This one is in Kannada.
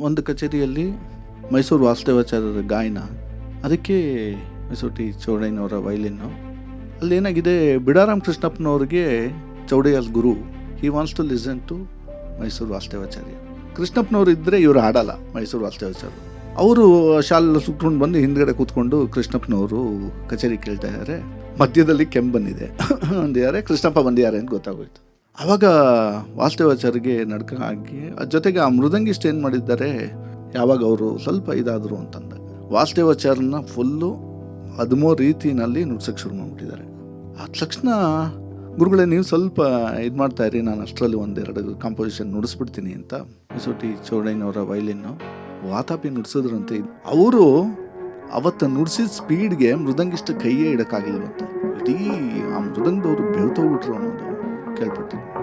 ಒಂದು ಕಚೇರಿಯಲ್ಲಿ ಮೈಸೂರು ವಾಸುದೇವಾಚಾರ್ಯರ ಗಾಯನ, ಅದಕ್ಕೆ ಮೈಸೂರು ಟಿ ಚೌಡಯ್ಯನವರ ವೈಲಿನ್ನು. ಅಲ್ಲೇನಾಗಿದೆ, ಬಿಡಾರಾಮ್ ಕೃಷ್ಣಪ್ಪನವ್ರಿಗೆ ಚೌಡಯ್ಯಸ್ ಗುರು, he wants to listen to Mysore Vasudevacharya. ಕೃಷ್ಣಪ್ಪನವ್ರು ಇದ್ದರೆ ಇವರು ಹಾಡಲ್ಲ. ಮೈಸೂರು ವಾಸುದೇವಾಚಾರ್ಯ ಅವರು ಶಾಲೆಲ್ಲ ಸುಟ್ಕೊಂಡು ಬಂದು ಹಿಂದ್ಗಡೆ ಕೂತ್ಕೊಂಡು ಕೃಷ್ಣಪ್ಪನವರು ಕಚೇರಿ ಕೇಳ್ತಾ ಇದ್ದಾರೆ. ಮಧ್ಯದಲ್ಲಿ ಕೆಮ್ಮು ಬಂದಿದೆ ಅಂದಿದ್ದಾರೆ, ಕೃಷ್ಣಪ್ಪ ಬಂದಿದ್ದಾರೆ ಅಂತ ಗೊತ್ತಾಗೋಯ್ತು. ಆವಾಗ ವಾಸುದೇವಾಚಾರ್ಯಗೆ ನಡ್ಕ ಆಗಿ, ಜೊತೆಗೆ ಆ ಮೃದಂಗಿಸ್ಟ್ ಏನು ಮಾಡಿದ್ದಾರೆ, ಯಾವಾಗ ಅವರು ಸ್ವಲ್ಪ ಇದಾದರು ಅಂತಂದ, ವಾಸುದೇವಾಚಾರ್ಯನ ಫುಲ್ಲು ಅದ್ಮೋ ರೀತಿಯಲ್ಲಿ ನುಡ್ಸೋಕ್ಕೆ ಶುರು ಮಾಡಿಬಿಟ್ಟಿದ್ದಾರೆ. ಆದ ತಕ್ಷಣ ಗುರುಗಳೇ ನೀವು ಸ್ವಲ್ಪ ಇದು ಮಾಡ್ತಾಯಿರಿ, ನಾನು ಅಷ್ಟರಲ್ಲಿ ಒಂದೆರಡು ಕಾಂಪೋಸಿಷನ್ ನುಡಿಸ್ಬಿಡ್ತೀನಿ ಅಂತ ಮೈಸೂರು ಟಿ ಚೌಡಯ್ಯನವರ ವೈಲಿನ್ನು ವಾತಾಪಿ ನುಡ್ಸಿದ್ರಂತೆ. ಅವರು ಅವತ್ತು ನುಡಿಸಿದ ಸ್ಪೀಡ್ಗೆ ಮೃದಂಗಿಷ್ಟ ಕೈಯೇ ಇಡೋಕ್ಕಾಗಿಲ್ವಂತ. ಇಡೀ ಆ ಮೃದಂಗದವರು ಬೆಳ್ತೋಗ್ಬಿಟ್ರು ಅನ್ನೋದು ಕೇಳ್ಪಟ್ಟಿದ್ದೀನಿ.